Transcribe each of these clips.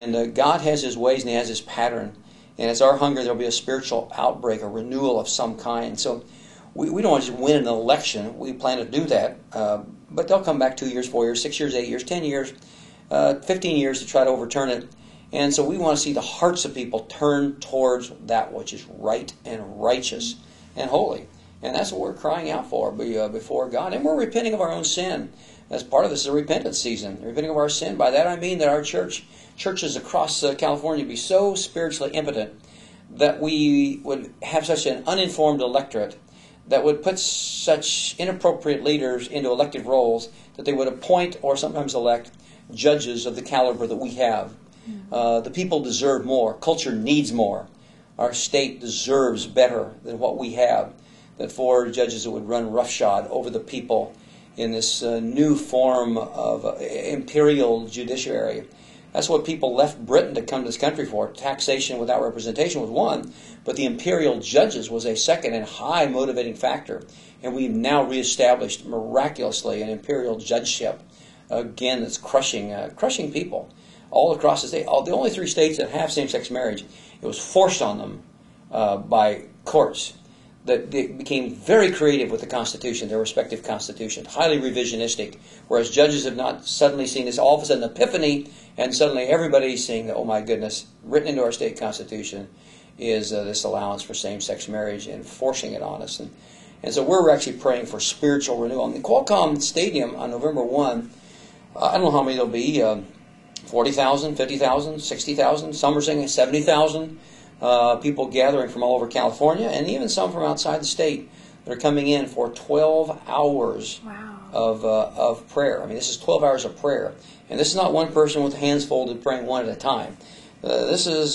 And God has His ways and He has His pattern. And it's our hunger there'll be a spiritual outbreak, a renewal of some kind. So we don't want to just win an election. We plan to do that. But they'll come back 2 years, 4 years, 6 years, 8 years, 10 years, 15 years to try to overturn it. And so we want to see the hearts of people turn towards that which is right and righteous and holy. And that's what we're crying out for before God. And we're repenting of our own sin. As part of this is a repentance season, repenting of our sin. By that I mean that our churches across California be so spiritually impotent that we would have such an uninformed electorate that would put such inappropriate leaders into elective roles that they would appoint or sometimes elect judges of the caliber that we have. The people deserve more. Culture needs more. Our state deserves better than what we have. That for judges that would run roughshod over the people in this new form of imperial judiciary. That's what people left Britain to come to this country for. Taxation without representation was one, but the imperial judges was a second and high motivating factor. And we've now reestablished miraculously an imperial judgeship, again, that's crushing people all across the state. The only 3 states that have same-sex marriage, it was forced on them by courts. That they became very creative with the Constitution, their respective Constitution, highly revisionistic, whereas judges have not suddenly seen this all of a sudden epiphany, and suddenly everybody's seeing that, oh my goodness, written into our state Constitution is this allowance for same-sex marriage and forcing it on us. And so we're actually praying for spiritual renewal. In the Qualcomm Stadium on November 1, I don't know how many there'll be, 40,000, 50,000, 60,000, some are saying 70,000. People gathering from all over California, and even some from outside the state that are coming in for 12 hours of prayer. I mean, this is 12 hours of prayer. And this is not one person with hands folded praying one at a time. This is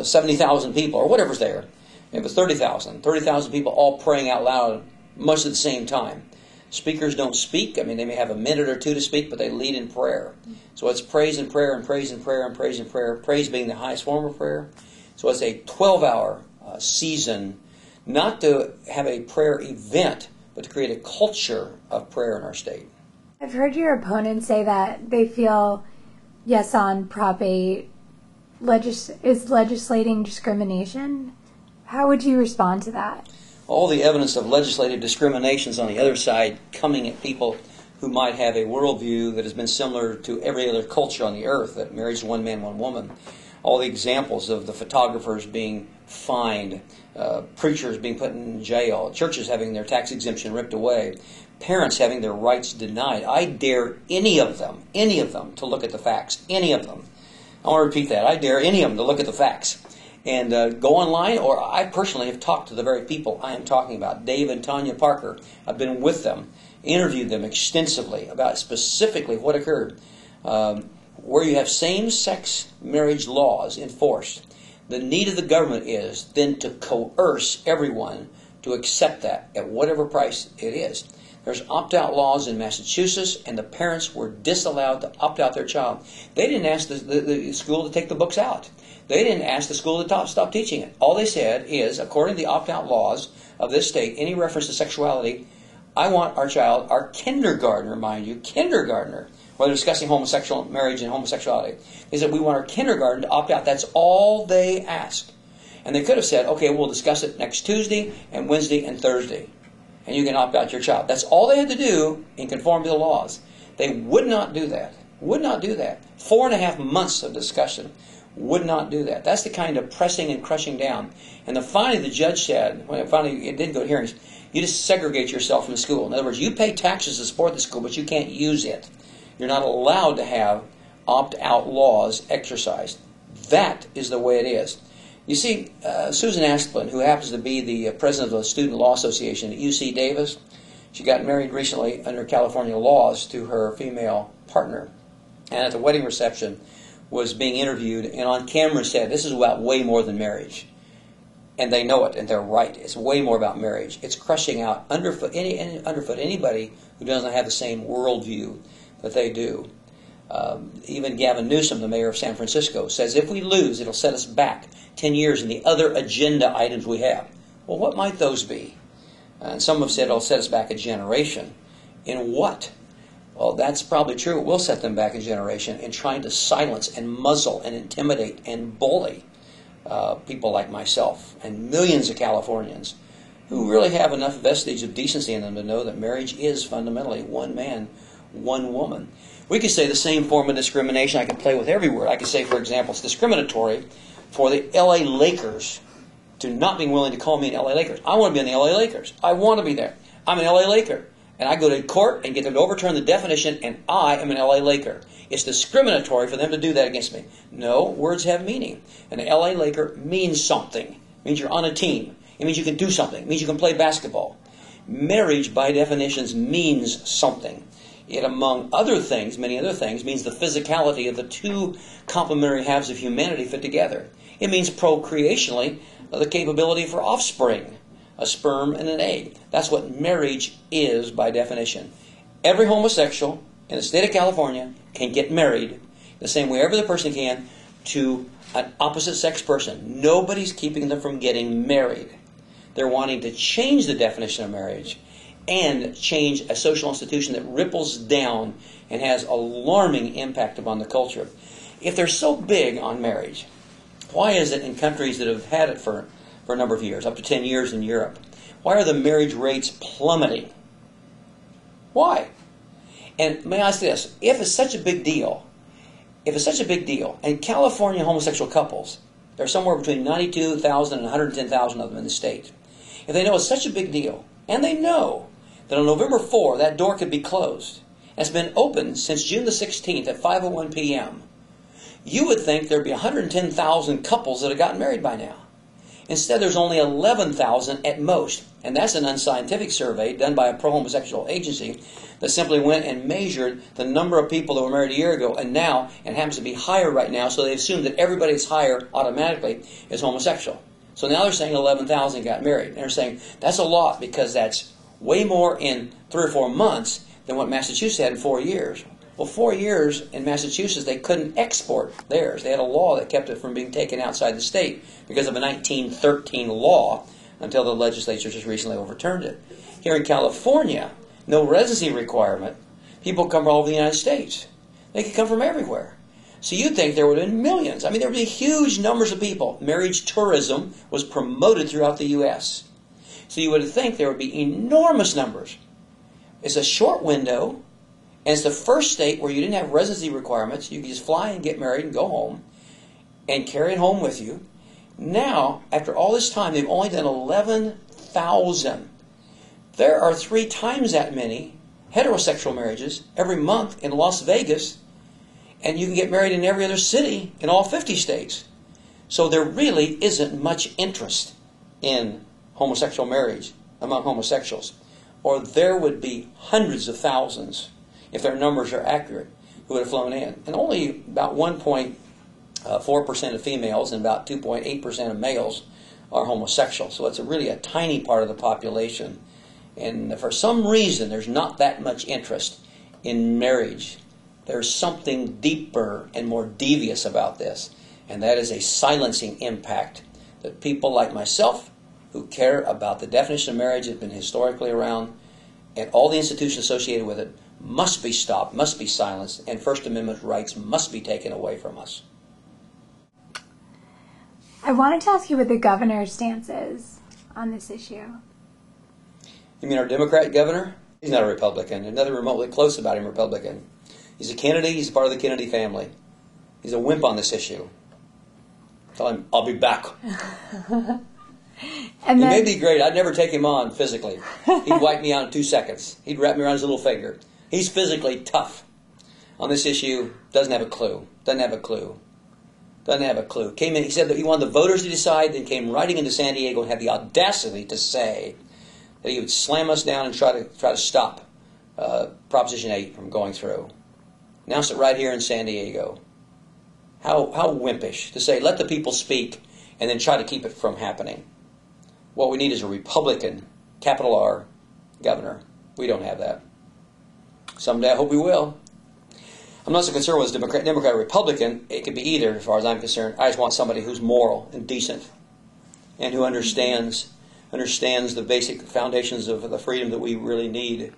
70,000 people, or whatever's there. Maybe it's 30,000 people all praying out loud most at the same time. Speakers don't speak. I mean, they may have a minute or two to speak, but they lead in prayer. So it's praise and prayer and praise and prayer and praise and prayer, praise being the highest form of prayer. So it's a 12-hour season, not to have a prayer event, but to create a culture of prayer in our state. I've heard your opponents say that they feel, yes, on Prop 8 is legislating discrimination. How would you respond to that? All the evidence of legislative discrimination is on the other side, coming at people who might have a worldview that has been similar to every other culture on the earth, that marriage is one man, one woman. All the examples of the photographers being fined, preachers being put in jail, churches having their tax exemption ripped away, parents having their rights denied. I dare any of them to look at the facts, any of them. I want to repeat that. I dare any of them to look at the facts and go online, or I personally have talked to the very people I am talking about, Dave and Tanya Parker. I've been with them, interviewed them extensively about specifically what occurred. Where you have same-sex marriage laws enforced, the need of the government is then to coerce everyone to accept that at whatever price it is. There's opt-out laws in Massachusetts, and the parents were disallowed to opt out their child. They didn't ask the school to take the books out. They didn't ask the school to stop teaching it. All they said is, according to the opt-out laws of this state, any reference to sexuality, I want our child, our kindergartner, mind you, kindergartner, where they're discussing homosexual marriage and homosexuality, is that we want our kindergarten to opt out. That's all they asked. And they could have said, okay, we'll discuss it next Tuesday and Wednesday and Thursday, and you can opt out your child. That's all they had to do in conformity to the laws. They would not do that. Would not do that. 4.5 months of discussion. Would not do that. That's the kind of pressing and crushing down. And then finally the judge said, when it did go to hearings, you just segregate yourself from the school. In other words, you pay taxes to support the school, but you can't use it. You're not allowed to have opt-out laws exercised. That is the way it is. You see, Susan Asplin, who happens to be the president of the Student Law Association at UC Davis, she got married recently under California laws to her female partner. And at the wedding reception was being interviewed, and on camera said, this is about way more than marriage. And they know it, and they're right. It's way more about marriage. It's crushing out underfoot anybody who doesn't have the same worldview that they do. Even Gavin Newsom, the mayor of San Francisco, says if we lose, it'll set us back 10 years in the other agenda items we have. Well, what might those be? And some have said it'll set us back a generation. In what? Well, that's probably true. It will set them back a generation in trying to silence and muzzle and intimidate and bully people like myself and millions of Californians who really have enough vestige of decency in them to know that marriage is fundamentally one man, one woman. We could say the same form of discrimination. I could play with every word. I could say, for example, it's discriminatory for the L.A. Lakers to not being willing to call me an L.A. Lakers. I want to be in the L.A. Lakers. I want to be there. I'm an L.A. Laker. And I go to court and get them to overturn the definition, and I am an L.A. Laker. It's discriminatory for them to do that against me. No, words have meaning. An L.A. Laker means something. It means you're on a team. It means you can do something. It means you can play basketball. Marriage, by definitions, means something. It, among other things, many other things, means the physicality of the two complementary halves of humanity fit together. It means procreationally the capability for offspring, a sperm and an egg. That's what marriage is by definition. Every homosexual in the state of California can get married the same way every other person can to an opposite sex person. Nobody's keeping them from getting married. They're wanting to change the definition of marriage and change a social institution that ripples down and has alarming impact upon the culture. If they're so big on marriage, why is it in countries that have had it for a number of years, up to 10 years in Europe, why are the marriage rates plummeting? Why? And may I ask this, if it's such a big deal, and California homosexual couples, there are somewhere between 92,000 and 110,000 of them in the state, if they know it's such a big deal, and they know that on November 4 that door could be closed, and it's been open since June the 16th at 5:01 p.m., you would think there'd be 110,000 couples that have gotten married by now. Instead, there's only 11,000 at most. And that's an unscientific survey done by a pro-homosexual agency that simply went and measured the number of people that were married a year ago and now, and happens to be higher right now, so they assume that everybody that's higher automatically is homosexual. So now they're saying 11,000 got married. And they're saying that's a lot because that's way more in 3 or 4 months than what Massachusetts had in 4 years. Well, 4 years in Massachusetts, they couldn't export theirs. They had a law that kept it from being taken outside the state because of a 1913 law until the legislature just recently overturned it. Here in California, no residency requirement. People come from all over the United States. They could come from everywhere. So you'd think there would have been millions. I mean, there would be huge numbers of people. Marriage tourism was promoted throughout the U.S. So you would think there would be enormous numbers. It's a short window. And it's the first state where you didn't have residency requirements. You could just fly and get married and go home and carry it home with you. Now, after all this time, they've only done 11,000. There are 3 times that many heterosexual marriages every month in Las Vegas, and you can get married in every other city in all 50 states. So there really isn't much interest in homosexual marriage among homosexuals, or there would be hundreds of thousands, if their numbers are accurate, who would have flown in. And only about 1.4% of females and about 2.8% of males are homosexual. So it's really a tiny part of the population. And for some reason, there's not that much interest in marriage. There's something deeper and more devious about this. And that is a silencing impact that people like myself who care about the definition of marriage that has been historically around and all the institutions associated with it must be stopped, must be silenced, and First Amendment rights must be taken away from us. I wanted to ask you what the governor's stance is on this issue. You mean our Democrat governor? He's not a Republican. There's nothing remotely close about him Republican. He's a Kennedy. He's part of the Kennedy family. He's a wimp on this issue. Tell him, I'll be back. He may be great. I'd never take him on physically. He'd wipe me out in 2 seconds. He'd wrap me around his little finger. He's physically tough on this issue. Doesn't have a clue. Doesn't have a clue. Came in. He said that he wanted the voters to decide. Then came riding into San Diego and had the audacity to say that he would slam us down and try to stop Proposition 8 from going through. Announced it right here in San Diego. How wimpish to say let the people speak and then try to keep it from happening. What we need is a Republican, capital R, governor. We don't have that. Someday I hope we will. I'm not so concerned with Democrat or Republican. It could be either as far as I'm concerned. I just want somebody who's moral and decent and who understands the basic foundations of the freedom that we really need.